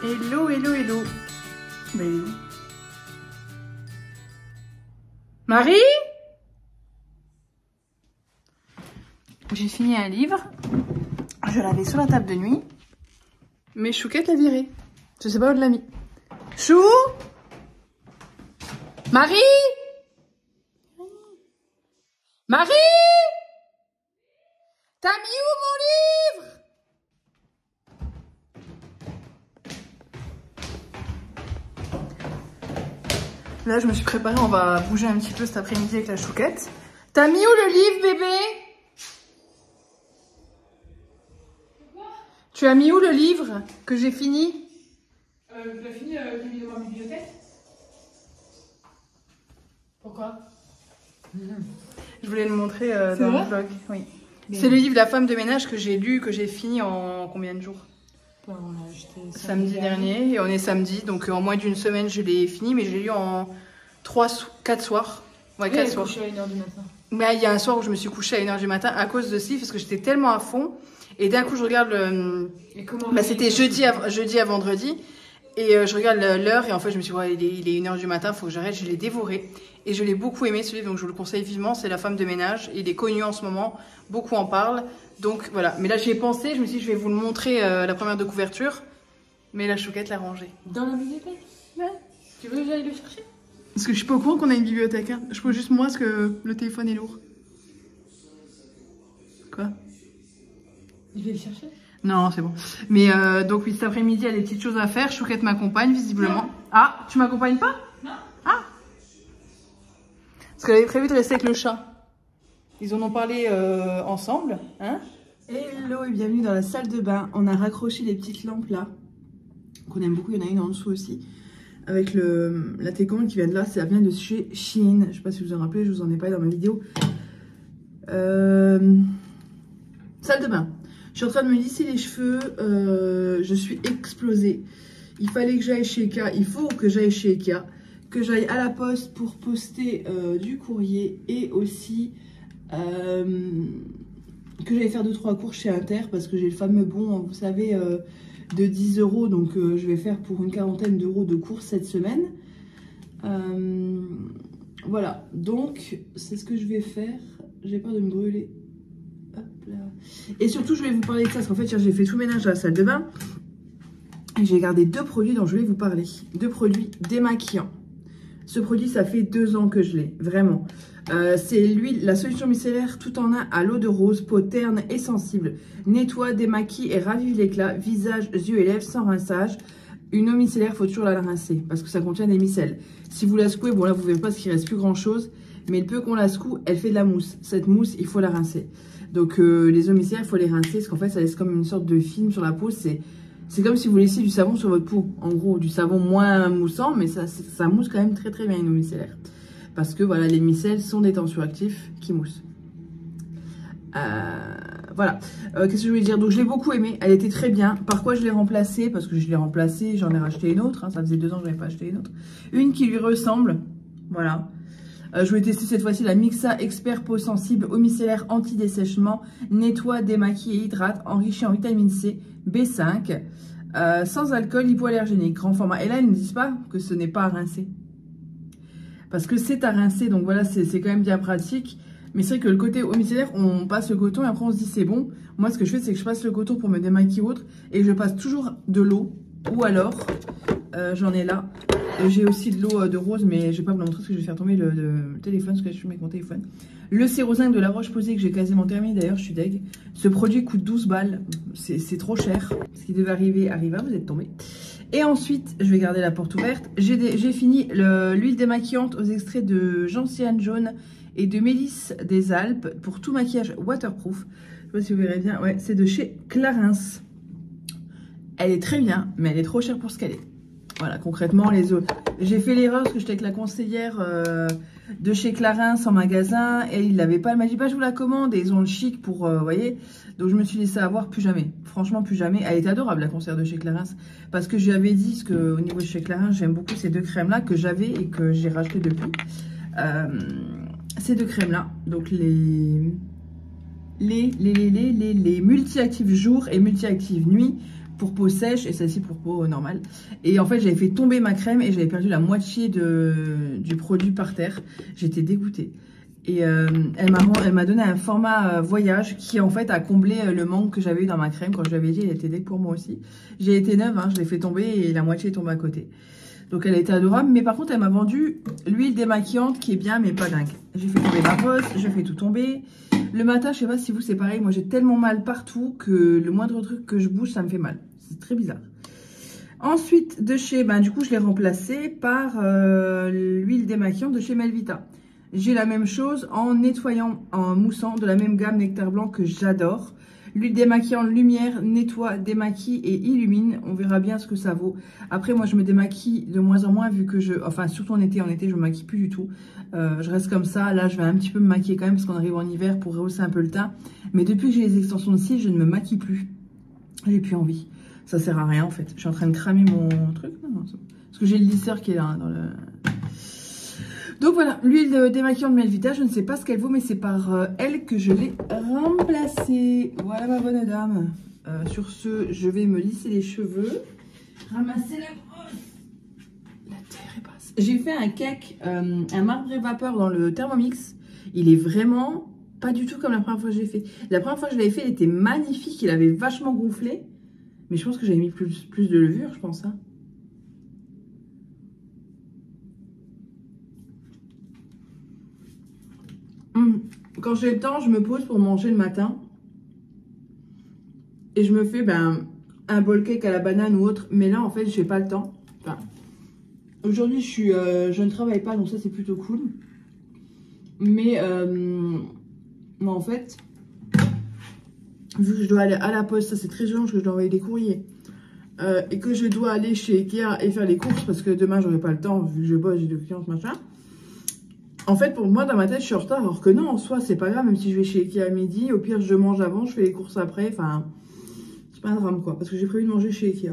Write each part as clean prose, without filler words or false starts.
Hello, hello, hello. Bah, elle est où? Marie? J'ai fini un livre. Je l'avais sur la table de nuit. Mais Chouquette l'a viré. Je sais pas où elle l'a mis. Chou? Marie? Marie? T'as mis où mon livre? Là, je me suis préparée, on va bouger un petit peu cet après-midi avec la Chouquette. T'as mis où le livre, bébé? Tu as mis où le livre que j'ai fini? Tu l'as fini, j'ai mis dans ma bibliothèque. Pourquoi? Je voulais le montrer dans le vlog. Oui. C'est le livre La femme de ménage que j'ai lu, que j'ai fini en combien de jours? On l'a acheté samedi dernier. Et on est samedi, donc en moins d'une semaine je l'ai fini, mais je l'ai lu en 4 soirs. Ouais, 4 soirs. Je suis à 1h du matin. Mais il y a un soir où je me suis couchée à 1h du matin à cause de ce livre, parce que j'étais tellement à fond. Et d'un coup je regarde le... Bah, c'était jeudi à vendredi. Et je regarde l'heure et en fait je me suis dit ouais, il est 1h du matin, faut que j'arrête. Je l'ai dévoré et je l'ai beaucoup aimé ce livre, donc je vous le conseille vivement. C'est La femme de ménage, il est connu en ce moment, beaucoup en parlent, donc voilà. Mais là j'y ai pensé, je me suis dit je vais vous le montrer la première de couverture, mais la Chouquette l'a rangé. Dans la bibliothèque? Ouais. Tu veux que j'aille le chercher? Parce que je suis pas au courant qu'on a une bibliothèque, hein. Je pose juste moi parce que le téléphone est lourd. Quoi? Je vais le chercher? Non, c'est bon. Mais donc oui, cet après-midi, il y a des petites choses à faire. Chouquette m'accompagne, visiblement. Non. Ah, tu m'accompagnes pas? Non. Ah. Parce qu'elle avait prévu de rester avec le chat. Ils en ont parlé ensemble, hein? Hello et bienvenue dans la salle de bain. On a raccroché les petites lampes là, qu'on aime beaucoup. Il y en a une en dessous aussi. Avec la télécommande qui vient de là, ça vient de chez Shein. Je sais pas si vous en rappelez, je vous en ai parlé dans ma vidéo. Salle de bain. Je suis en train de me lisser les cheveux, je suis explosée. Il fallait que j'aille chez Eka, il faut que j'aille chez Eka, que j'aille à la poste pour poster du courrier et aussi que j'aille faire 2-3 cours chez Inter parce que j'ai le fameux bon, vous savez, de 10 €, donc je vais faire pour une 40aine d'euros de cours cette semaine. Voilà, donc c'est ce que je vais faire, j'ai peur de me brûler. Hop là. Et surtout je vais vous parler de ça parce qu'en fait j'ai fait tout le ménage à la salle de bain et j'ai gardé 2 produits dont je vais vous parler. 2 produits démaquillants. Ce produit ça fait 2 ans que je l'ai, vraiment. C'est l'huile, la solution micellaire tout en un à l'eau de rose, peau terne et sensible. Nettoie, démaquille et ravive l'éclat, visage, yeux et lèvres sans rinçage. Une eau micellaire, faut toujours la rincer parce que ça contient des micelles. Si vous la secouez, bon là vous verrez pas parce qu'il reste plus grand chose, mais le peu qu'on la secoue, elle fait de la mousse. Cette mousse, il faut la rincer. Donc les eaux micellaires, il faut les rincer parce qu'en fait ça laisse comme une sorte de film sur la peau. C'est comme si vous laissiez du savon sur votre peau. En gros, du savon moins moussant, mais ça mousse quand même très très bien une eau micellaire. Parce que voilà, les micelles sont des tensioactifs qui moussent. Voilà. Qu'est-ce que je voulais dire? Donc je l'ai beaucoup aimée, elle était très bien. Par quoi je l'ai remplacée? Parce que je l'ai remplacée, j'en ai racheté une autre. Hein. Ça faisait 2 ans que je n'avais pas acheté une autre. Une qui lui ressemble. Voilà. Je voulais tester cette fois-ci la Mixa Expert Peau Sensible Eau micellaire anti-dessèchement, nettoie, démaquille et hydrate, enrichi en vitamine C, B5, sans alcool, hypoallergénique, grand format. Et là, ils ne disent pas que ce n'est pas à rincer. Parce que c'est à rincer, donc voilà, c'est quand même bien pratique. Mais c'est vrai que le côté eau micellaire, on passe le coton et après on se dit c'est bon. Moi, ce que je fais, c'est que je passe le coton pour me démaquiller ou autre et je passe toujours de l'eau. Ou alors, j'en ai là. J'ai aussi de l'eau de rose, mais je vais pas vous la montrer parce que je vais faire tomber le téléphone, parce que je suis avec mon téléphone. Le Sérozinc de La Roche-Posay que j'ai quasiment terminé, d'ailleurs, je suis deg. Ce produit coûte 12 balles, c'est trop cher. Ce qui devait arriver, arriva, vous êtes tombés. Et ensuite, je vais garder la porte ouverte. J'ai fini l'huile démaquillante aux extraits de gentiane jaune et de mélisse des Alpes pour tout maquillage waterproof. Je sais pas si vous verrez bien, ouais, c'est de chez Clarins. Elle est très bien, mais elle est trop chère pour ce qu'elle est. Voilà, concrètement, les autres. J'ai fait l'erreur parce que j'étais avec la conseillère de chez Clarins en magasin et ils l'avaient pas. Elle m'a dit, bah, je vous la commande et ils ont le chic pour, vous voyez. Donc, je me suis laissé avoir, plus jamais. Franchement, plus jamais. Elle est adorable, la conseillère de chez Clarins. Parce que je lui avais dit, qu'au niveau de chez Clarins, j'aime beaucoup ces 2 crèmes-là que j'avais et que j'ai racheté depuis. Ces 2 crèmes-là, donc les multi-actifs jour et multi-actifs nuit pour peau sèche et celle-ci pour peau normale. Et en fait, j'avais fait tomber ma crème et j'avais perdu la moitié du produit par terre. J'étais dégoûtée. Et elle m'a donné un format voyage qui en fait a comblé le manque que j'avais eu dans ma crème. Quand je l'avais dit, elle était dégue pour moi aussi. J'ai été neuve, hein, je l'ai fait tomber et la moitié est tombée à côté. Donc elle a été adorable. Mais par contre, elle m'a vendu l'huile démaquillante qui est bien mais pas dingue. J'ai fait tomber ma brosse, je fais tout tomber. Le matin, je sais pas si vous c'est pareil. Moi j'ai tellement mal partout que le moindre truc que je bouge, ça me fait mal. C'est très bizarre. Ensuite, de chez, du coup, je l'ai remplacé par l'huile démaquillante de chez Melvita. J'ai la même chose en nettoyant, en moussant de la même gamme Nectar Blanc que j'adore. L'huile démaquillante lumière, nettoie, démaquille et illumine. On verra bien ce que ça vaut. Après, moi, je me démaquille de moins en moins vu que enfin, surtout en été, je me maquille plus du tout. Je reste comme ça. Là, je vais un petit peu me maquiller quand même parce qu'on arrive en hiver pour rehausser un peu le teint. Mais depuis que j'ai les extensions de cils, je ne me maquille plus. J'ai plus envie. Ça sert à rien en fait. Je suis en train de cramer mon truc. Non, parce que j'ai le lisseur qui est là, hein, dans le... Donc voilà, l'huile démaquillante Melvita, je ne sais pas ce qu'elle vaut, mais c'est par elle que je l'ai remplacée. Voilà ma bonne dame. Sur ce, je vais me lisser les cheveux, ramasser la brosse. La terre est basse. J'ai fait un cake, un marbré vapeur dans le Thermomix. Il est vraiment pas du tout comme la première fois que je l'ai fait. La première fois que je l'avais fait, il était magnifique, il avait vachement gonflé. Mais je pense que j'avais mis plus de levure, je pense. Hein. Quand j'ai le temps, je me pose pour manger le matin. Et je me fais un bol cake à la banane ou autre. Mais là, en fait, je n'ai pas le temps. Enfin, aujourd'hui, je ne travaille pas, donc ça, c'est plutôt cool. Mais en fait, vu que je dois aller à la poste, ça c'est très urgent, que je dois envoyer des courriers. Et que je dois aller chez Ikea et faire les courses parce que demain, j'aurai pas le temps, vu que je bosse, j'ai des clients, machin. En fait, pour moi, dans ma tête, je suis en retard, alors que non, en soi, c'est pas grave, même si je vais chez Ikea à midi, au pire, je mange avant, je fais les courses après, enfin, c'est pas un drame, quoi, parce que j'ai prévu de manger chez Ikea.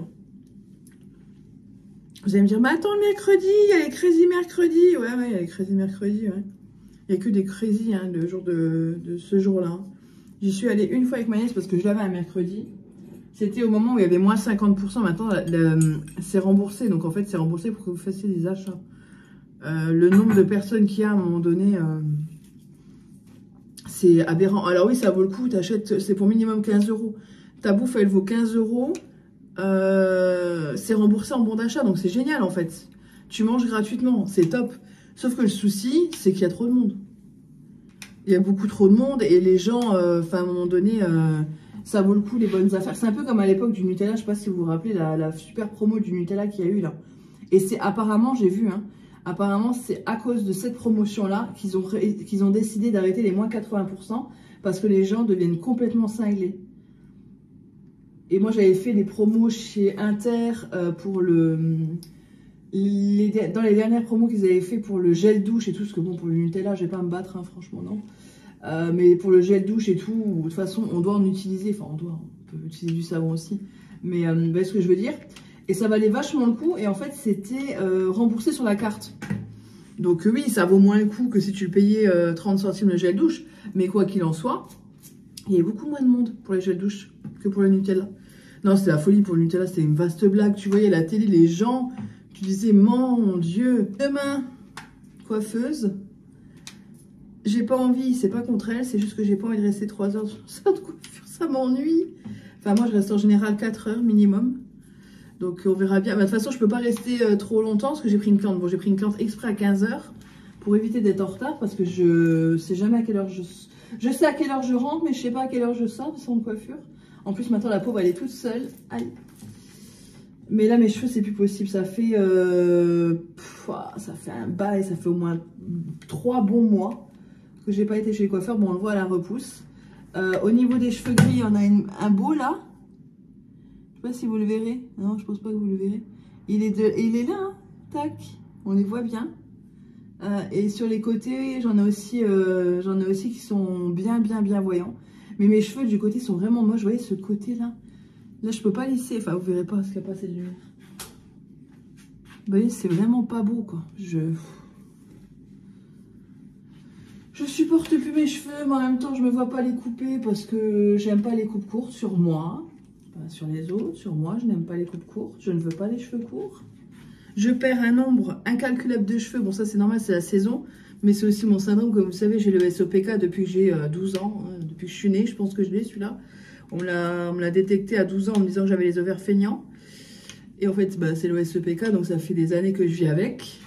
Vous allez me dire, mais attends, le mercredi, il y a les crazy mercredi. Ouais, il y a les crazy mercredi, ouais. Il n'y a que des crazy, hein, le jour de ce jour-là. J'y suis allée une fois avec ma nièce parce que je l'avais un mercredi. C'était au moment où il y avait moins 50%, maintenant, c'est remboursé, donc en fait, c'est remboursé pour que vous fassiez des achats. Le nombre de personnes qu'il y a à un moment donné, c'est aberrant. Alors oui, ça vaut le coup, t'achètes, c'est pour minimum 15 €. Ta bouffe, elle vaut 15 €. C'est remboursé en bon d'achat, donc c'est génial en fait. Tu manges gratuitement, c'est top. Sauf que le souci, c'est qu'il y a trop de monde. Il y a beaucoup trop de monde et les gens, à un moment donné, ça vaut le coup les bonnes affaires. C'est un peu comme à l'époque du Nutella, je sais pas si vous vous rappelez, la super promo du Nutella qu'il y a eu là. Et c'est apparemment, j'ai vu, hein, apparemment, c'est à cause de cette promotion-là qu'ils ont décidé d'arrêter les moins 80% parce que les gens deviennent complètement cinglés. Et moi, j'avais fait des promos chez Inter pour dans les dernières promos qu'ils avaient fait pour le gel douche et tout, parce que bon, pour le Nutella, je vais pas me battre, hein, franchement, non. Mais pour le gel douche et tout, de toute façon, on doit en utiliser, enfin, on peut utiliser du savon aussi. Mais vous voyez ce que je veux dire? Et ça valait vachement le coup. Et en fait, c'était remboursé sur la carte. Donc oui, ça vaut moins le coup que si tu le payais 30 centimes le gel douche. Mais quoi qu'il en soit, il y avait beaucoup moins de monde pour les gels douche que pour le Nutella. Non, c'était la folie pour le Nutella. C'était une vaste blague. Tu voyais à la télé, les gens, tu disais, mon Dieu. Demain, coiffeuse. J'ai pas envie, c'est pas contre elle. C'est juste que j'ai pas envie de rester 3 heures sur ça de coiffure. Ça m'ennuie. Enfin, moi, je reste en général 4 heures minimum. Donc on verra bien. De toute façon, je peux pas rester trop longtemps parce que j'ai pris une cliente. Bon, j'ai pris une cliente exprès à 15 h pour éviter d'être en retard parce que je sais jamais à quelle heure je sais à quelle heure je rentre, mais je sais pas à quelle heure je sors de son coiffure. En plus, maintenant, la pauvre, elle est toute seule. Aïe. Mais là, mes cheveux, c'est plus possible. Ça fait un bail. Ça fait au moins 3 bons mois que j'ai pas été chez les coiffeurs. Bon, on le voit à la repousse. Au niveau des cheveux gris, on a un beau là. Je sais pas si vous le verrez. Non, je pense pas que vous le verrez. Il est là, hein. Tac. On les voit bien. Et sur les côtés, j'en ai aussi qui sont bien voyants. Mais mes cheveux du côté sont vraiment moches. Vous voyez ce côté-là? Là, je peux pas lisser. Enfin, vous verrez pas parce qu'il n'y a pas assez de lumière. Vous voyez, c'est vraiment pas beau, quoi. Je supporte plus mes cheveux, mais en même temps, je me vois pas les couper parce que j'aime pas les coupes courtes sur moi. sur les autres, sur moi, je n'aime pas les coupes courtes, je ne veux pas les cheveux courts. Je perds un nombre incalculable de cheveux, bon ça c'est normal, c'est la saison, mais c'est aussi mon syndrome, comme vous savez, j'ai le SOPK depuis que j'ai 12 ans, hein, depuis que je suis née, je pense que je l'ai celui-là. On me l'a détecté à 12 ans en me disant que j'avais les ovaires feignants. Et en fait, bah, c'est le SOPK, donc ça fait des années que je vis avec.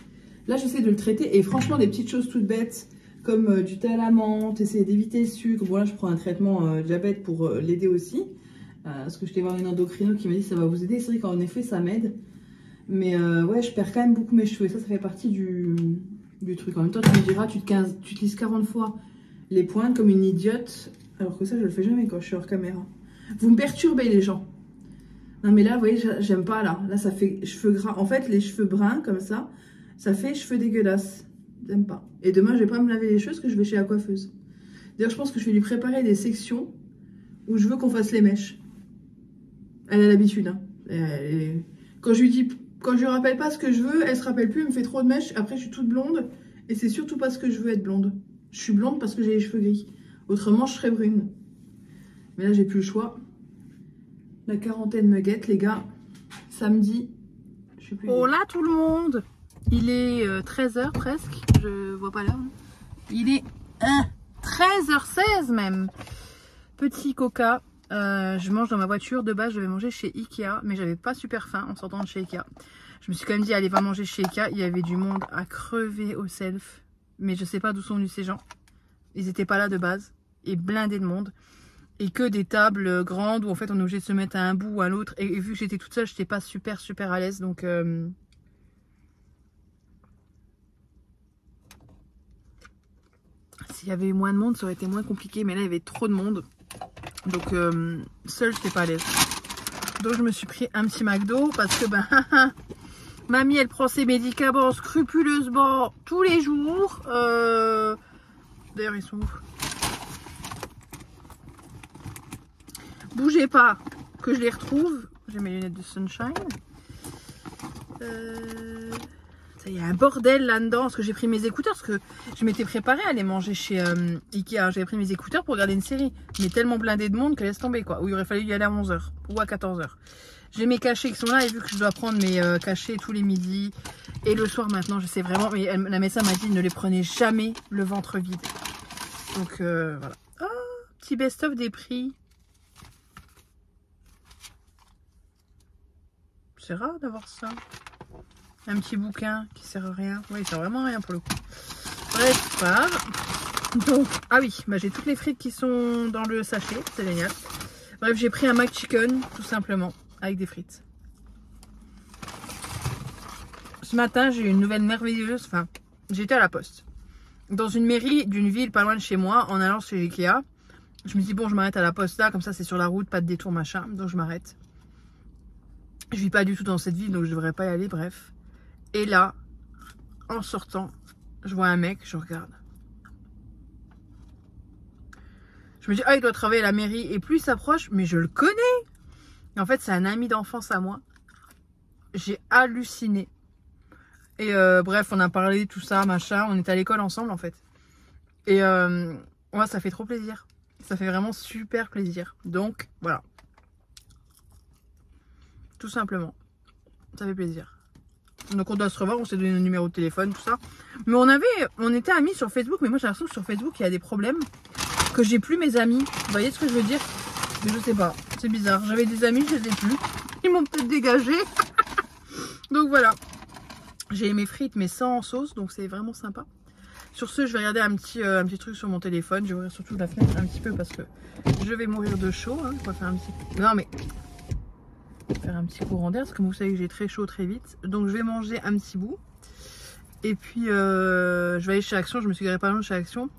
Là, j'essaie de le traiter, et franchement, des petites choses toutes bêtes, comme du thé à la menthe, essayer d'éviter le sucre. Bon là, je prends un traitement diabète pour l'aider aussi. Parce que je t'ai voir une endocrino qui m'a dit que ça va vous aider. C'est vrai qu'en effet, ça m'aide. Mais ouais, je perds quand même beaucoup mes cheveux. Et ça fait partie du truc. En même temps, tu me diras, tu te lises 40 fois les pointes comme une idiote. Alors que ça, je le fais jamais quand je suis hors caméra. Vous me perturbez, les gens. Non, mais là, vous voyez, j'aime pas, là. Là, ça fait cheveux gras. En fait, les cheveux bruns, comme ça fait cheveux dégueulasses. J'aime pas. Et demain, je vais pas me laver les cheveux parce que je vais chez la coiffeuse. D'ailleurs, je pense que je vais lui préparer des sections où je veux qu'on fasse les mèches. Elle a l'habitude, hein. Quand je lui rappelle pas ce que je veux, elle se rappelle plus, elle me fait trop de mèches. Après, je suis toute blonde. Et c'est surtout parce que je veux être blonde. Je suis blonde parce que j'ai les cheveux gris. Autrement, je serais brune. Mais là, j'ai plus le choix. La quarantaine me guette, les gars. Samedi, je suis plus... Oh là, tout le monde! Il est 13h presque. Je vois pas l'heure. Il est 13h16 même. Petit coca. Je mange dans ma voiture. De base, je devais manger chez Ikea. Mais j'avais pas super faim en sortant de chez Ikea. Je me suis quand même dit, allez, va manger chez Ikea. Il y avait du monde à crever au self. Mais je sais pas d'où sont venus ces gens. Ils étaient pas là de base. Et blindés de monde. Et que des tables grandes où en fait on est obligé de se mettre à un bout ou à l'autre. Et vu que j'étais toute seule, j'étais pas super à l'aise. Donc s'il y avait eu moins de monde, ça aurait été moins compliqué. Mais là, il y avait trop de monde. Donc seule, j'étais pas à l'aise. Donc je me suis pris un petit McDo parce que ben mamie, elle prend ses médicaments scrupuleusement tous les jours. D'ailleurs, ils sont où? Bougez pas, que je les retrouve. J'ai mes lunettes de sunshine. Il y a un bordel là-dedans. Parce que j'ai pris mes écouteurs. Parce que je m'étais préparée à aller manger chez Ikea. J'avais pris mes écouteurs pour regarder une série. Mais tellement blindé de monde qu'elle laisse tomber, quoi. Où il aurait fallu y aller à 11h ou à 14h. J'ai mes cachets qui sont là. Et vu que je dois prendre mes cachets tous les midis et le soir maintenant, je sais vraiment. Mais la médecin m'a dit ne les prenez jamais le ventre vide. Donc voilà. Oh, petit best-of des prix. C'est rare d'avoir ça. Un petit bouquin qui sert à rien. Oui, il sert vraiment à rien pour le coup. Bref, pas. Donc, ah oui, bah, j'ai toutes les frites qui sont dans le sachet. C'est génial. Bref, j'ai pris un McChicken, tout simplement, avec des frites. Ce matin, j'ai eu une nouvelle merveilleuse. Enfin, j'étais à la poste. Dans une mairie d'une ville pas loin de chez moi, en allant chez Ikea. Je me dis, bon, je m'arrête à la poste là, comme ça c'est sur la route, pas de détour, machin. Donc je m'arrête. Je vis pas du tout dans cette ville, donc je devrais pas y aller, bref. Et là, en sortant, je vois un mec, je regarde. Je me dis, ah, il doit travailler à la mairie. Et plus il s'approche, mais je le connais. Et en fait, c'est un ami d'enfance à moi. J'ai halluciné. Et bref, on a parlé, tout ça, machin. On est à l'école ensemble, en fait. Et ouais, ça fait trop plaisir. Ça fait vraiment super plaisir. Donc, voilà. Tout simplement. Ça fait plaisir. Donc on doit se revoir, on s'est donné nos numéros de téléphone, tout ça. Mais on était amis sur Facebook, mais moi j'ai l'impression que sur Facebook il y a des problèmes. Que j'ai plus mes amis. Vous voyez ce que je veux dire? Je sais pas, c'est bizarre. J'avais des amis, je les ai plus. Ils m'ont peut-être dégagé. Donc voilà. J'ai mes frites mais sans sauce, donc c'est vraiment sympa. Sur ce, je vais regarder un petit truc sur mon téléphone. Je vais ouvrir surtout la fenêtre un petit peu parce que je vais mourir de chaud. Hein. On va faire un petit... Non mais... faire un petit courant d'air parce que vous savez que j'ai très chaud très vite. Donc je vais manger un petit bout. Et puis je vais aller chez Action. Je me suis garée pas loin de chez Action.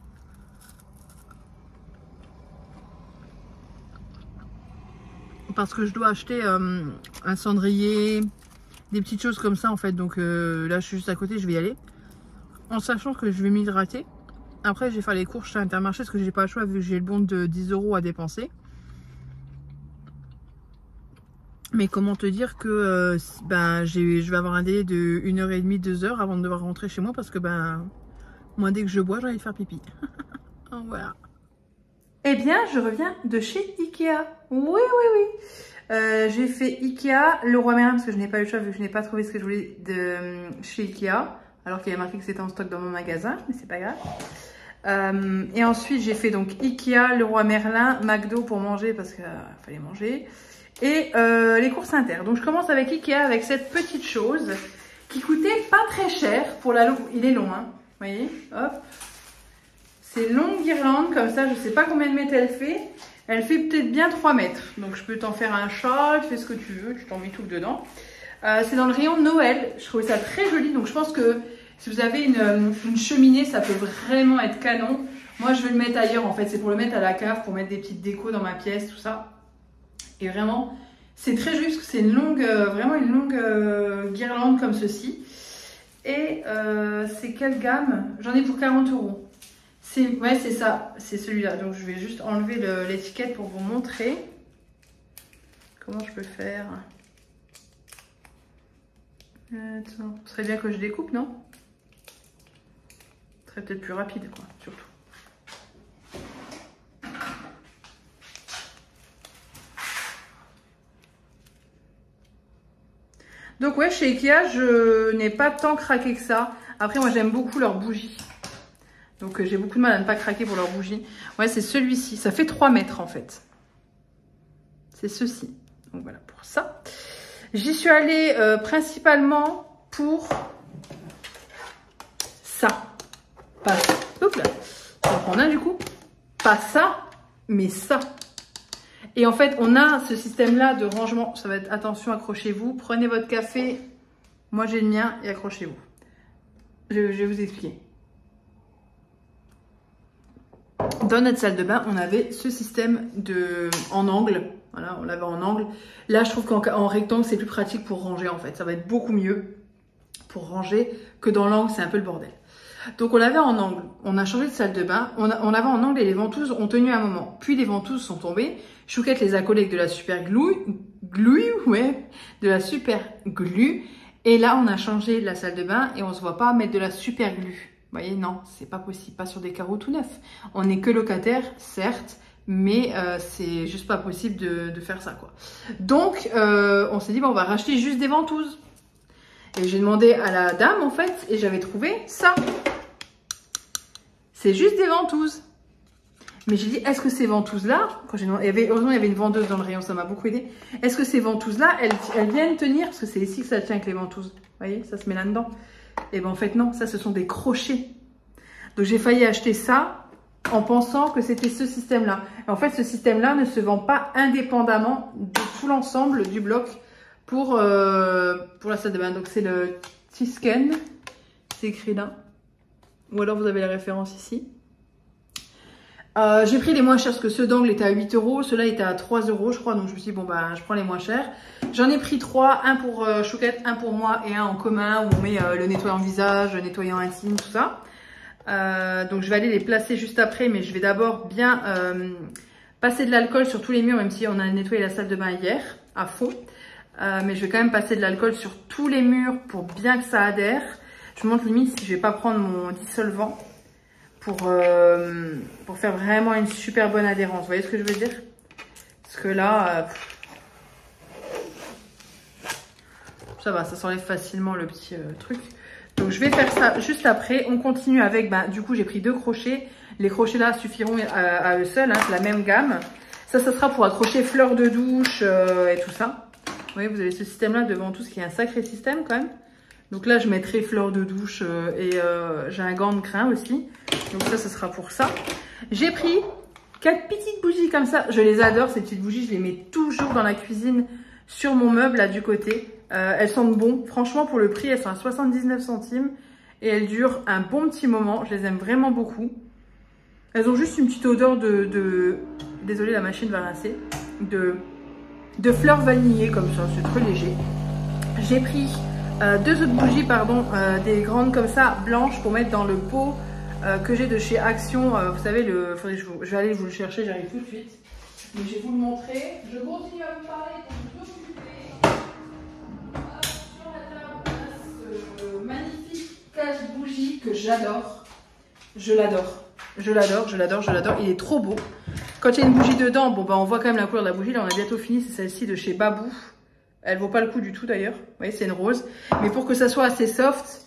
Parce que je dois acheter un cendrier, des petites choses comme ça en fait. Donc là je suis juste à côté, je vais y aller. En sachant que je vais m'hydrater. Après je vais faire les courses chez Intermarché parce que j'ai pas le choix vu que j'ai le bon de 10 € à dépenser. Mais comment te dire que ben, je vais avoir un délai de 1h30, 2h avant de devoir rentrer chez moi parce que ben moi dès que je bois j'ai envie de faire pipi. Voilà. Eh bien, je reviens de chez Ikea. Oui, oui, oui. J'ai fait Ikea, Leroy Merlin, parce que je n'ai pas eu le choix, vu que je n'ai pas trouvé ce que je voulais de chez Ikea. Alors qu'il y avait marqué que c'était en stock dans mon magasin, mais c'est pas grave. Et ensuite, j'ai fait donc Ikea, Leroy Merlin, McDo pour manger, parce qu'il fallait manger. Et les courses inter. Donc, je commence avec Ikea, avec cette petite chose qui coûtait pas très cher pour la longue. Il est long, hein. Vous voyez, hop. C'est longue guirlande comme ça, je sais pas combien de mètres elle fait. Elle fait peut-être bien 3 mètres. Donc je peux t'en faire un châle, tu fais ce que tu veux, tu t'en mets tout dedans. C'est dans le rayon de Noël, je trouvais ça très joli. Donc je pense que si vous avez une cheminée, ça peut vraiment être canon. Moi je vais le mettre ailleurs en fait, c'est pour le mettre à la cave, pour mettre des petites décos dans ma pièce, tout ça. Et vraiment, c'est très joli parce que c'est une longue, vraiment une longue guirlande comme ceci. Et c'est quelle gamme? J'en ai pour 40 €. Ouais, c'est ça, c'est celui-là. Donc je vais juste enlever l'étiquette pour vous montrer comment je peux faire. Attends, ce serait bien que je découpe, non? Ce serait peut-être plus rapide, quoi, surtout. Donc ouais, chez Ikea, je n'ai pas tant craqué que ça. Après, moi, j'aime beaucoup leurs bougies. Donc j'ai beaucoup de mal à ne pas craquer pour leurs bougies. Ouais, c'est celui-ci. Ça fait 3 mètres en fait. C'est ceci. Donc voilà pour ça. J'y suis allée principalement pour ça. Pas ça. Oups là. Donc on a du coup pas ça, mais ça. Et en fait, on a ce système-là de rangement. Ça va être, attention, accrochez-vous. Prenez votre café. Moi, j'ai le mien et accrochez-vous. Je vais vous expliquer. Dans notre salle de bain, on avait ce système en angle. Voilà, on l'avait en angle. Là, je trouve qu'en rectangle, c'est plus pratique pour ranger en fait. Ça va être beaucoup mieux pour ranger que dans l'angle, c'est un peu le bordel. Donc, on l'avait en angle. On a changé de salle de bain. On l'avait en angle et les ventouses ont tenu un moment. Puis, les ventouses sont tombées. Chouquette les a collées avec de la super glue, ouais, de la super glue. Et là, on a changé la salle de bain et on se voit pas mettre de la super glue. Vous voyez, non, c'est pas possible, pas sur des carreaux tout neufs. On n'est que locataire, certes, mais c'est juste pas possible de faire ça, quoi. Donc, on s'est dit, bon, on va racheter juste des ventouses. Et j'ai demandé à la dame, en fait, et j'avais trouvé ça. C'est juste des ventouses. Mais j'ai dit, est-ce que ces ventouses-là, heureusement, il y avait une vendeuse dans le rayon, ça m'a beaucoup aidé. Est-ce que ces ventouses-là, elles viennent tenir? Parce que c'est ici que ça tient avec les ventouses. Vous voyez, ça se met là-dedans. Et bien en fait non, ça ce sont des crochets. Donc j'ai failli acheter ça en pensant que c'était ce système-là. En fait ce système-là ne se vend pas indépendamment de tout l'ensemble du bloc pour la salle de bain. Donc c'est le Tisken, c'est écrit là. Ou alors vous avez la référence ici. J'ai pris les moins chers parce que ceux d'angle étaient à 8 €, ceux-là étaient à 3 € je crois, donc je me suis dit bon bah je prends les moins chers. J'en ai pris 3, un pour Chouquette, un pour moi et un en commun où on met le nettoyant visage, le nettoyant intime, tout ça. Donc je vais aller les placer juste après, mais je vais d'abord bien passer de l'alcool sur tous les murs, même si on a nettoyé la salle de bain hier à fond. Mais je vais quand même passer de l'alcool sur tous les murs pour bien que ça adhère. Je me montre limite si je vais pas prendre mon dissolvant pour faire vraiment une super bonne adhérence. Vous voyez ce que je veux dire? Parce que là, ça va, ça s'enlève facilement le petit truc. Donc je vais faire ça juste après. On continue avec, du coup j'ai pris 2 crochets. Les crochets là suffiront à eux seuls, hein, c'est la même gamme. Ça sera pour accrocher fleurs de douche et tout ça. Vous voyez, vous avez ce système là devant tout, ce qui est un sacré système quand même. Donc là je mettrai fleurs de douche et j'ai un gant de crin aussi. Donc ça, ce sera pour ça. J'ai pris 4 petites bougies comme ça. Je les adore, ces petites bougies. Je les mets toujours dans la cuisine sur mon meuble là du côté. Elles sentent bon. Franchement, pour le prix, elles sont à 79 centimes. Et elles durent un bon petit moment. Je les aime vraiment beaucoup. Elles ont juste une petite odeur désolée, la machine va rincer. De fleurs vanillées comme ça. C'est très léger. J'ai pris 2 autres bougies, pardon. Des grandes comme ça, blanches, pour mettre dans le pot que j'ai de chez Action. Vous savez, je vais aller vous le chercher, j'arrive tout de suite. Mais je vais vous le montrer. Je continue à vous parler pour vous occuper. Sur la table, ce magnifique cache-bougie que j'adore. Je l'adore. Je l'adore, je l'adore, je l'adore. Il est trop beau. Quand il y a une bougie dedans, bon bah on voit quand même la couleur de la bougie. Là on a bientôt fini, c'est celle-ci de chez Babou. Elle vaut pas le coup du tout d'ailleurs. Vous voyez, c'est une rose. Mais pour que ça soit assez soft,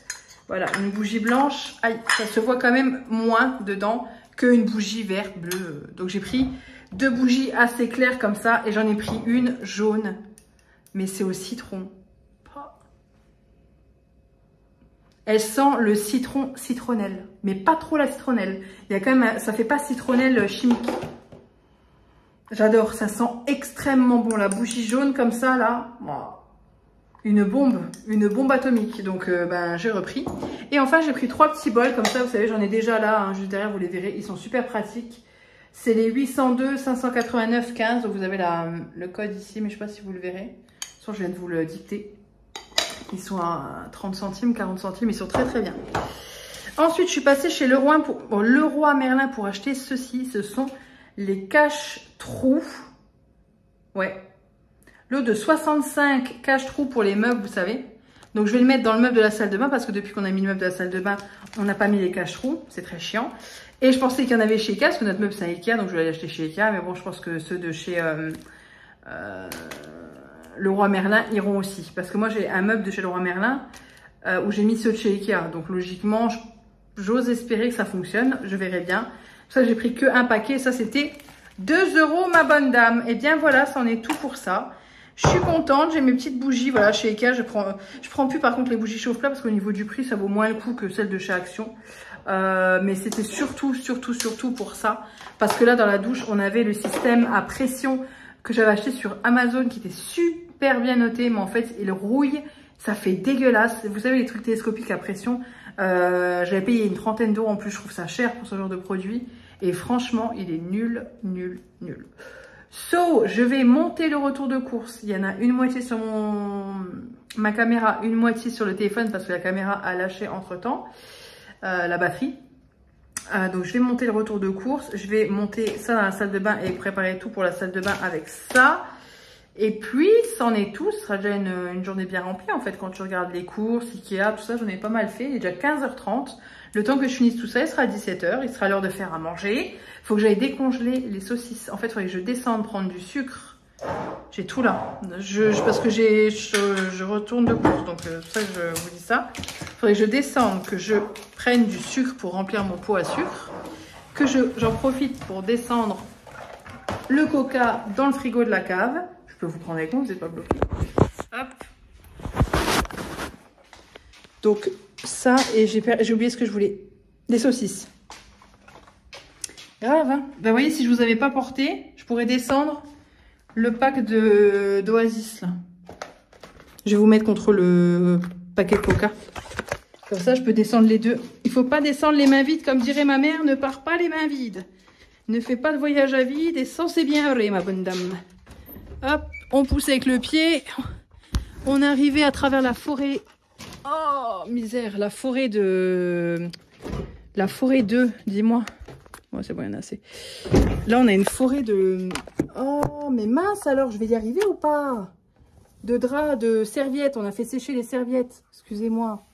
voilà, une bougie blanche, aïe, ça se voit quand même moins dedans qu'une bougie verte, bleue. Donc j'ai pris 2 bougies assez claires comme ça et j'en ai pris une jaune. Mais c'est au citron. Elle sent le citron citronnelle, mais pas trop la citronnelle. Il y a quand même, ça fait pas citronnelle chimique. J'adore, ça sent extrêmement bon. La bougie jaune comme ça là, une bombe atomique. Donc ben j'ai repris. Et enfin j'ai pris 3 petits bols comme ça. Vous savez, j'en ai déjà là, hein, juste derrière, vous les verrez. Ils sont super pratiques. C'est les 802 589 15. Donc vous avez le code ici, mais je sais pas si vous le verrez. Je viens de vous le dicter. Ils sont à 30 centimes, 40 centimes, ils sont très très bien. Ensuite, je suis passée chez Leroy Merlin pour acheter ceci. Ce sont les cache-trous. Ouais. Lot de 65 cache-trous pour les meubles, vous savez. Donc, je vais le mettre dans le meuble de la salle de bain parce que depuis qu'on a mis le meuble de la salle de bain, on n'a pas mis les cache-trous. C'est très chiant. Et je pensais qu'il y en avait chez Ikea parce que notre meuble c'est un Ikea, donc je vais aller acheter chez Ikea. Mais bon, je pense que ceux de chez Leroy Merlin iront aussi. Parce que moi, j'ai un meuble de chez Leroy Merlin où j'ai mis ceux de chez Ikea. Donc, logiquement, j'ose espérer que ça fonctionne. Je verrai bien. Ça, j'ai pris que un paquet. Ça, c'était 2 €, ma bonne dame. Et bien, voilà, c'en est tout pour ça. Je suis contente. J'ai mes petites bougies. Voilà, chez Ikea, je prends plus, par contre, les bougies chauffe-plat parce qu'au niveau du prix, ça vaut moins le coup que celles de chez Action. Mais c'était surtout pour ça. Parce que là, dans la douche, on avait le système à pression que j'avais acheté sur Amazon qui était super bien noté, mais en fait il rouille, ça fait dégueulasse. Vous savez, les trucs télescopiques à pression, j'avais payé une 30aine d'euros en plus. Je trouve ça cher pour ce genre de produit et franchement il est nul. So, je vais monter le retour de course. Il y en a une moitié sur ma caméra, une moitié sur le téléphone parce que la caméra a lâché entre temps la batterie. Donc je vais monter le retour de course, je vais monter ça dans la salle de bain et préparer tout pour la salle de bain avec ça. Et puis c'en est tout, ce sera déjà une journée bien remplie en fait quand tu regardes les courses, Ikea, tout ça, j'en ai pas mal fait. Il est déjà 15h30, le temps que je finisse tout ça, il sera 17h, il sera l'heure de faire à manger. Il faut que j'aille décongeler les saucisses, en fait il faudrait que je descende prendre du sucre. J'ai tout là, parce que je retourne de course, donc c'est pour ça que je vous dis ça. Il faudrait que je descende, que je prenne du sucre pour remplir mon pot à sucre, que j'en profite pour descendre le coca dans le frigo de la cave. Je peux vous prendre avec moi, vous n'êtes pas bloqué. Hop. Donc ça, et j'ai oublié ce que je voulais. Des saucisses. Grave, hein. Ben, vous voyez, si je vous avais pas porté, je pourrais descendre le pack d'Oasis là. Je vais vous mettre contre le paquet Coca. Comme ça, je peux descendre les deux. Il faut pas descendre les mains vides, comme dirait ma mère. Ne pars pas les mains vides. Ne fais pas de voyage à vide et sans c'est bien vrai, ma bonne dame. Hop, on pousse avec le pied. On est arrivé à travers la forêt. Oh, misère, la forêt de... La forêt 2, dis-moi. Ouais, c'est bon, il y en a assez. Là, on a une forêt de... Oh, mais mince alors, je vais y arriver ou pas? De draps, de serviettes. On a fait sécher les serviettes. Excusez-moi.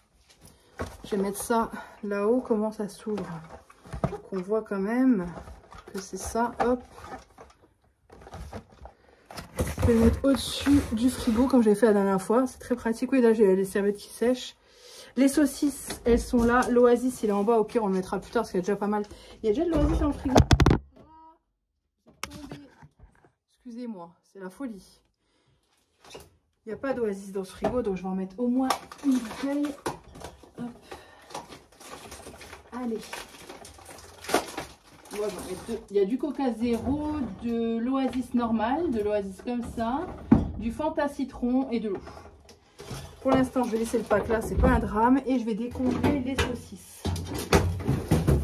Je vais mettre ça là-haut. Comment ça s'ouvre? On voit quand même que c'est ça. Hop. Je vais le mettre au-dessus du frigo comme j'avais fait la dernière fois. C'est très pratique. Oui, là, j'ai les serviettes qui sèchent. Les saucisses, elles sont là. L'Oasis, il est en bas. Au pire, on le mettra plus tard parce qu'il y a déjà pas mal. Il y a déjà de l'Oasis dans le frigo. Excusez-moi, c'est la folie. Il n'y a pas d'Oasis dans ce frigo, donc je vais en mettre au moins une bouteille. Hop. Allez. Moi, j'en mets deux. Il y a du Coca Zéro, de l'Oasis normal, de l'Oasis comme ça, du Fanta Citron et de l'eau. Pour l'instant, je vais laisser le pack là, c'est pas un drame. Et je vais décongeler les saucisses.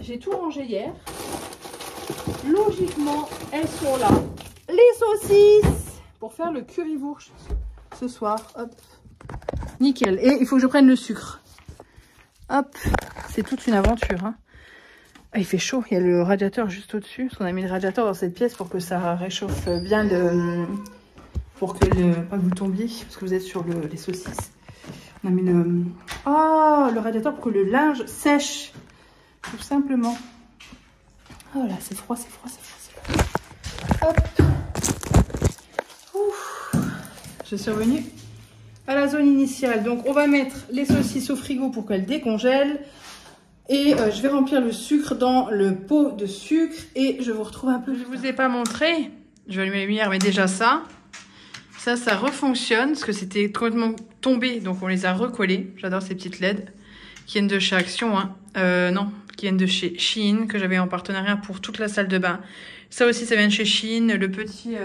J'ai tout rangé hier. Logiquement, elles sont là. Les saucisses pour faire le currywurst ce soir. Hop. Nickel. Et il faut que je prenne le sucre. Hop. C'est toute une aventure. Hein. Ah, il fait chaud. Il y a le radiateur juste au-dessus. Parce qu'on a mis le radiateur dans cette pièce pour que ça réchauffe bien le... Pour que pas que vous tombiez. Parce que vous êtes sur les saucisses. On a mis le... Oh, le radiateur pour que le linge sèche. Tout simplement. Oh là, c'est froid, c'est froid, c'est froid, c'est froid. Hop. Ouf. Je suis revenue à la zone initiale. Donc on va mettre les saucisses au frigo pour qu'elles décongèlent. Et je vais remplir le sucre dans le pot de sucre. Et je vous retrouve un peu. Je ne vous ai pas montré. Je vais allumer les lumières, mais déjà ça refonctionne. Parce que c'était complètement tombé. Donc on les a recollés. J'adore ces petites LED qui viennent de chez Action. Hein. Non, qui viennent de chez Shein. Que j'avais en partenariat pour toute la salle de bain. Ça aussi, ça vient de chez Shein. Le petit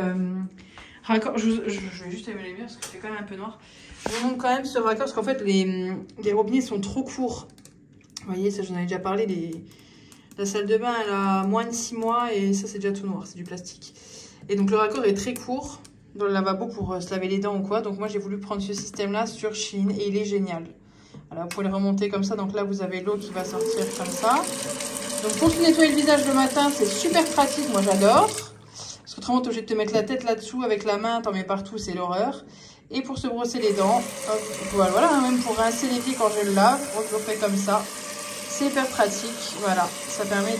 raccord. Je vais juste allumer les lumières parce que c'est quand même un peu noir. Je vous montre quand même ce raccord parce qu'en fait, les robinets sont trop courts. Vous voyez, ça j'en avais déjà parlé, la salle de bain elle a moins de 6 mois et ça c'est déjà tout noir, c'est du plastique. Et donc le raccord est très court dans le lavabo pour se laver les dents ou quoi. Donc moi j'ai voulu prendre ce système là sur Shein et il est génial. Voilà, vous pouvez le remonter comme ça, donc là vous avez l'eau qui va sortir comme ça. Donc pour se nettoyer le visage le matin c'est super pratique, moi j'adore. Parce qu'autrement t'es obligé de te mettre la tête là-dessous avec la main, t'en mets partout, c'est l'horreur. Et pour se brosser les dents, hop, voilà, hein, même pour rincer les pieds quand je le lave, je le fais comme ça. C'est hyper pratique, voilà, ça permet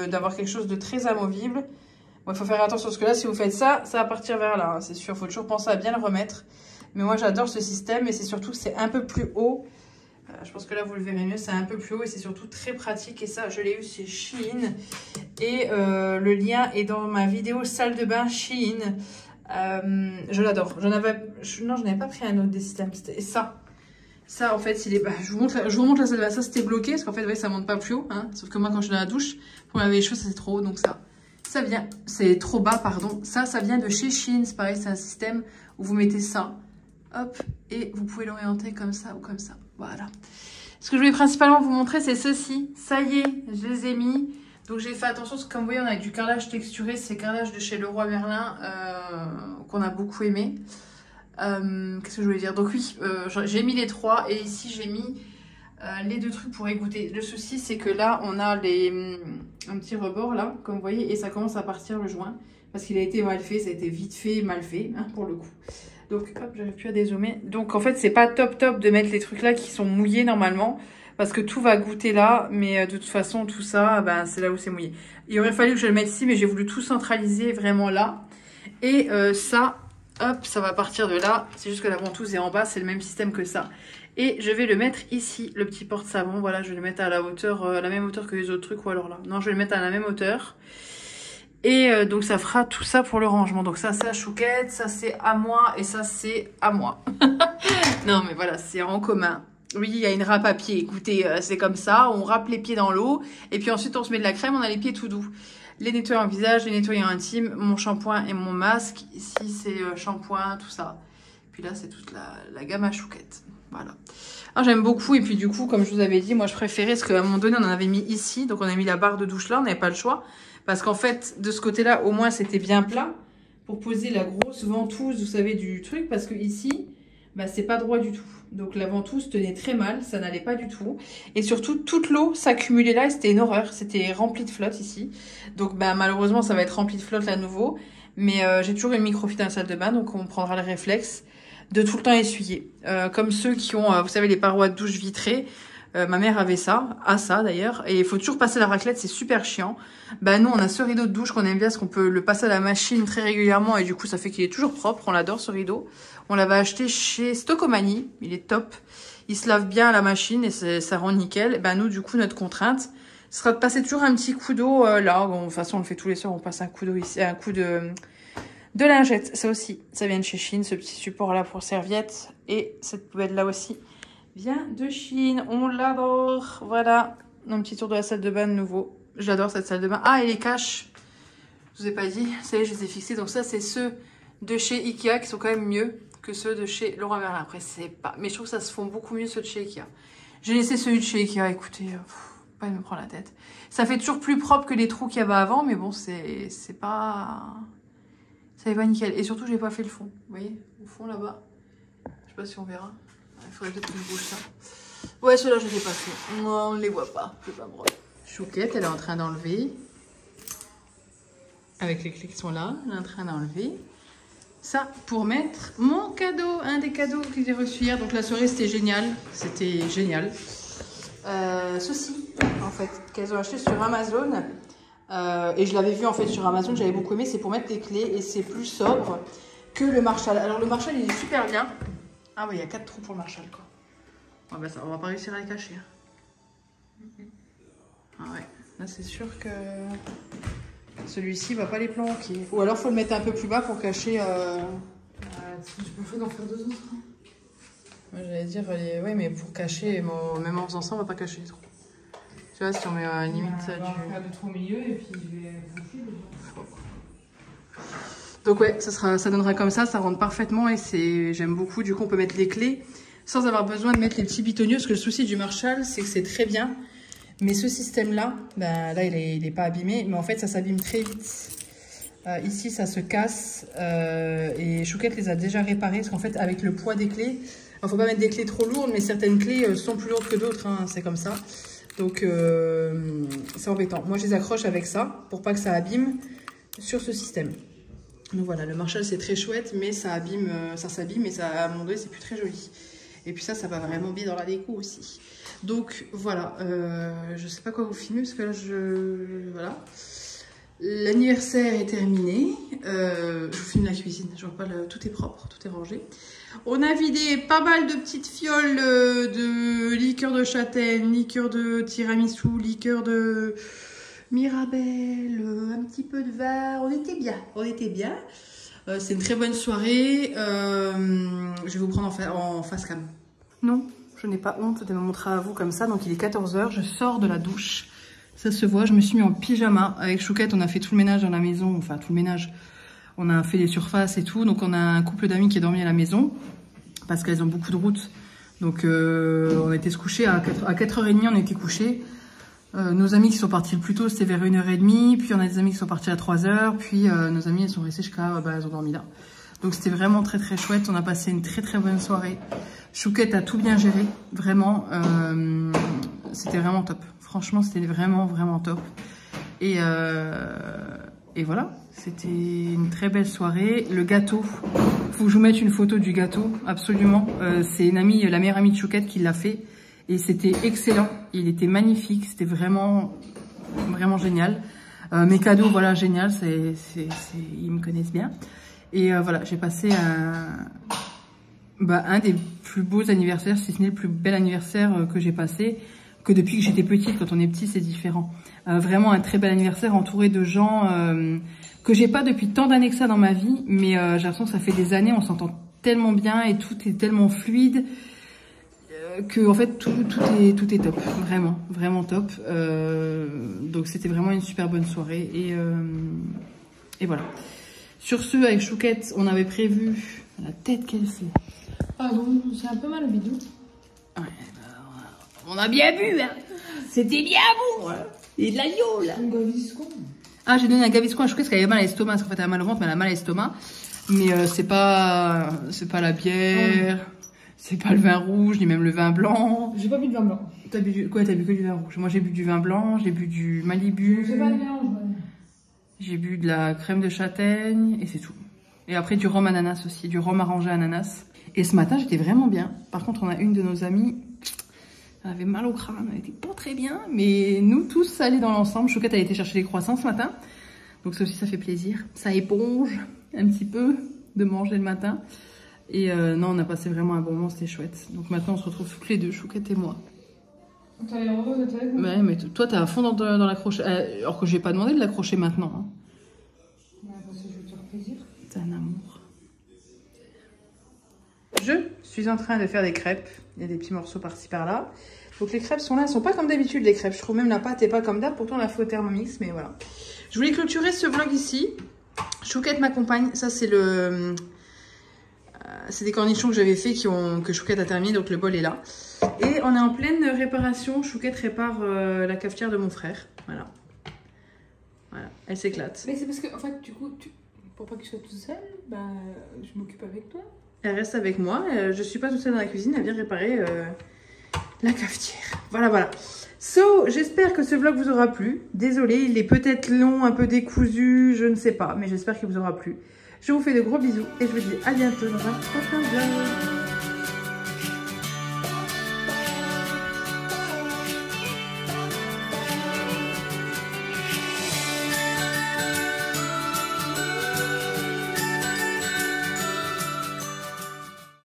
d'avoir quelque chose de très amovible. Bon, il faut faire attention parce que là, si vous faites ça, ça va partir vers là, hein, c'est sûr. Il faut toujours penser à bien le remettre. Mais moi, j'adore ce système et c'est surtout que c'est un peu plus haut. Je pense que là, vous le verrez mieux, c'est un peu plus haut et c'est surtout très pratique. Et ça, je l'ai eu chez Shein. Et le lien est dans ma vidéo salle de bain Shein. Je l'adore. Non, je n'avais pas pris un autre des systèmes. C'était ça. Ça, en fait, je vous remonte la salle de bain. Ça, c'était bloqué parce qu'en fait, ouais, ça monte pas plus haut. Hein. Sauf que moi, quand je suis dans la douche, pour laver les cheveux, ça c'est trop haut. Donc ça vient, c'est trop bas, pardon. Ça vient de chez Shein. C'est pareil, c'est un système où vous mettez ça. Hop, et vous pouvez l'orienter comme ça ou comme ça. Voilà. Ce que je voulais principalement vous montrer, c'est ceci. Ça y est, je les ai mis. Donc j'ai fait attention, parce que comme vous voyez, on a du carrelage texturé. C'est carrelage de chez Leroy Merlin qu'on a beaucoup aimé. Qu'est-ce que je voulais dire? Donc oui, j'ai mis les 3 et ici j'ai mis les 2 trucs pour égoutter. Le souci c'est que là on a un petit rebord là, comme vous voyez, et ça commence à partir le joint. Parce qu'il a été mal fait, ça a été vite fait, mal fait, hein, pour le coup. Donc hop, j'arrive plus à dézoomer. Donc en fait c'est pas top de mettre les trucs là qui sont mouillés normalement. Parce que tout va goûter là, mais de toute façon tout ça, ben, c'est là où c'est mouillé. Il aurait fallu que je le mette ici, mais j'ai voulu tout centraliser vraiment là. Et ça... Hop, ça va partir de là. C'est juste que la ventouse est en bas, c'est le même système que ça. Et je vais le mettre ici, le petit porte-savon. Voilà, je vais le mettre à la hauteur, à la même hauteur que les autres trucs, ou alors là. Non, je vais le mettre à la même hauteur. Et donc ça fera tout ça pour le rangement. Donc ça c'est à Chouquette, ça c'est à moi et ça c'est à moi. Non mais voilà, c'est en commun. Oui, il y a une râpe à pied. Écoutez, c'est comme ça, on râpe les pieds dans l'eau. Et puis ensuite on se met de la crème, on a les pieds tout doux. Les nettoyants visage, les nettoyants intimes, mon shampoing et mon masque. Ici, c'est shampoing, tout ça. Puis là, c'est toute la gamme à Chouquette. Voilà. Alors, j'aime beaucoup. Et puis, du coup, comme je vous avais dit, moi, je préférais, parce qu'à un moment donné, on en avait mis ici. Donc, on a mis la barre de douche là. On n'avait pas le choix. Parce qu'en fait, de ce côté-là, au moins, c'était bien plat. Pour poser la grosse ventouse, vous savez, du truc. Parce que ici, bah, c'est pas droit du tout. Donc la ventouse tenait très mal, ça n'allait pas du tout. Et surtout, toute l'eau s'accumulait là et c'était une horreur. C'était rempli de flotte ici. Donc bah, malheureusement, ça va être rempli de flotte à nouveau. Mais j'ai toujours une microfibre dans la salle de bain, donc on prendra le réflexe de tout le temps essuyer. Comme ceux qui ont, vous savez, les parois de douche vitrées. Ma mère avait ça, a ça d'ailleurs. Et il faut toujours passer la raclette, c'est super chiant. Bah nous, on a ce rideau de douche qu'on aime bien parce qu'on peut le passer à la machine très régulièrement. Et du coup, ça fait qu'il est toujours propre. On l'adore ce rideau. On l'avait acheté chez Stockomanie. Il est top. Il se lave bien à la machine et ça rend nickel. Et bah nous, du coup, notre contrainte sera de passer toujours un petit coup d'eau là. Bon, de toute façon, on le fait tous les soirs. On passe un coup d'eau ici, un coup de lingette. Ça aussi, ça vient de chez Shein, ce petit support là pour serviettes. Et cette poubelle là aussi vient de Shein. On l'adore. Voilà. Un petit tour de la salle de bain de nouveau. J'adore cette salle de bain. Ah, et les caches. Je vous ai pas dit. Ça y est, je les ai fixés. Donc ça, c'est ceux de chez Ikea qui sont quand même mieux que ceux de chez Leroy Merlin. Après, c'est pas... Mais je trouve que ça se fond beaucoup mieux ceux de chez Ikea. J'ai laissé celui de chez Ikea. Écoutez, pas me prendre la tête. Ça fait toujours plus propre que les trous qu'il y avait avant. Mais bon, c'est pas... Ça n'est pas nickel. Et surtout, j'ai pas fait le fond. Vous voyez, au fond là-bas. Je sais pas si on verra. Il faudrait peut-être que je bouge ça. Ouais, ceux-là, je ne les ai pas fait. Non, on ne les voit pas. Je vais pas me rendre. Chouquette, elle est en train d'enlever. Avec les clés qui sont là, elle est en train d'enlever. Ça, pour mettre mon cadeau. Un des cadeaux que j'ai reçu hier. Donc la soirée, c'était génial. C'était génial. Ceci, en fait, qu'elles ont acheté sur Amazon. Et je l'avais vu en fait sur Amazon, j'avais beaucoup aimé. C'est pour mettre les clés et c'est plus sobre que le Marshall. Alors le Marshall il est super bien. Ah ouais, il y a 4 trous pour le Marshall quoi. Ah bah ça, on va pas réussir à les cacher. Ah ouais, là c'est sûr que celui-ci va pas les planquer. Ou alors faut le mettre un peu plus bas pour cacher. Je peux en faire 2 autres. Moi j'allais dire, ouais, mais pour cacher, même en faisant ça, on va pas cacher les trous. Tu vois, si on met limite On va faire 2 trous au milieu et puis je vais boucher. Donc ouais, ça donnera comme ça rentre parfaitement et j'aime beaucoup. Du coup, on peut mettre les clés sans avoir besoin de mettre les petits bitonieux. Parce que le souci du Marshall, c'est que c'est très bien. Mais ce système-là, ben, là, il est pas abîmé. Mais en fait, ça s'abîme très vite. Ici, ça se casse. Et Chouquette les a déjà réparés. Parce qu'en fait, avec le poids des clés, il faut pas mettre des clés trop lourdes. Mais certaines clés sont plus lourdes que d'autres. Hein, c'est comme ça. Donc, c'est embêtant. Moi, je les accroche avec ça pour pas que ça abîme sur ce système. Donc voilà, le Marshall, c'est très chouette, mais ça abîme, ça s'abîme et ça, à un moment donné, c'est plus très joli. Et puis ça va vraiment bien dans la déco aussi. Donc voilà, je sais pas quoi vous filmer parce que là, voilà. L'anniversaire est terminé. Je vous filme la cuisine, je vois pas, tout est propre, tout est rangé. On a vidé pas mal de petites fioles de liqueur de châtaigne, liqueur de tiramisu, liqueur de Mirabelle, un petit peu de vin. On était bien, on était bien. C'est une très bonne soirée. Je vais vous prendre en face cam. Non, je n'ai pas honte de me montrer à vous comme ça. Donc il est 14 h, je sors de la douche. Ça se voit, je me suis mis en pyjama. Avec Chouquette, on a fait tout le ménage dans la maison. Enfin, tout le ménage. On a fait les surfaces et tout. Donc on a un couple d'amis qui est dormi à la maison. Parce qu'elles ont beaucoup de route. Donc on était se coucher à 4h30, on était couchés. Nos amis qui sont partis le plus tôt, c'était vers 1h30. Puis on a des amis qui sont partis à 3h. Puis nos amis, elles sont restées jusqu'à... elles ont dormi là. Donc c'était vraiment très très chouette. On a passé une très très bonne soirée. Chouquette a tout bien géré. Vraiment. C'était vraiment top. Franchement, c'était vraiment vraiment top. Et voilà. C'était une très belle soirée. Le gâteau. Faut que je vous mette une photo du gâteau. Absolument. C'est une amie, la meilleure amie de Chouquette qui l'a fait. Et c'était excellent, il était magnifique, c'était vraiment, vraiment génial. Mes cadeaux, voilà, génial, ils me connaissent bien. Et voilà, j'ai passé un des plus beaux anniversaires, si ce n'est le plus bel anniversaire que j'ai passé, que depuis que j'étais petite. Quand on est petit, c'est différent. Vraiment un très bel anniversaire entouré de gens que j'ai pas depuis tant d'années que ça dans ma vie, mais j'ai l'impression que ça fait des années, on s'entend tellement bien et tout est tellement fluide. Que en fait tout est top, vraiment vraiment top. Donc c'était vraiment une super bonne soirée et voilà. Sur ce, avec Chouquette, on avait prévu la tête qu'elle fait. Pardon, c'est un peu mal au bidou. Ouais, on a bien bu, hein. C'était bien bon, hein. Et de l'agneau là. Un gaviscon. Ah, j'ai donné un gaviscon à Chouquette parce qu'elle avait mal à l'estomac, parce qu'en fait elle a mal au ventre, mais elle a mal à l'estomac. Mais c'est pas la bière. C'est pas le vin rouge, ni même le vin blanc. J'ai pas bu de vin blanc. T'as bu quoi? T'as bu que du vin rouge? Moi j'ai bu du vin blanc, j'ai bu du Malibu. C'est pas le mélange, ouais. J'ai bu de la crème de châtaigne et c'est tout. Et après du rhum ananas aussi, du rhum arrangé ananas. Et ce matin j'étais vraiment bien. Par contre on a une de nos amies, elle avait mal au crâne, elle était pas très bien. Mais nous tous ça allait dans l'ensemble. Chouquette a été chercher les croissants ce matin. Donc ça aussi ça fait plaisir. Ça éponge un petit peu de manger le matin. Et non, on a passé vraiment un bon moment, c'était chouette. Donc maintenant, on se retrouve toutes les deux, Chouquette et moi. T'as l'air heureuse d'être avec moi. Ouais, mais toi, t'es à fond dans l'accrocher. Alors que j'ai pas demandé de l'accrocher maintenant. Hein. Ouais, parce que je vais te faire plaisir. C'est un amour. Je suis en train de faire des crêpes. Il y a des petits morceaux par-ci par-là. Donc les crêpes sont là, elles sont pas comme d'habitude les crêpes. Je trouve même la pâte est pas comme d'hab. Pourtant, on l'a fait au Thermomix, mais voilà. Je voulais clôturer ce vlog ici. Chouquette m'accompagne. Ça, c'est le... C'est des cornichons que j'avais fait que Chouquette a terminé, donc le bol est là. Et on est en pleine réparation. Chouquette répare la cafetière de mon frère. Voilà. Voilà, elle s'éclate. Mais c'est parce que, en fait, du coup, pour pas que tu sois toute seule, bah, je m'occupe avec toi. Elle reste avec moi. Je suis pas toute seule dans la cuisine. Elle vient réparer la cafetière. Voilà, voilà. So, j'espère que ce vlog vous aura plu. Désolée, il est peut-être long, un peu décousu, je ne sais pas. Mais j'espère qu'il vous aura plu. Je vous fais de gros bisous et je vous dis à bientôt dans un prochain vlog.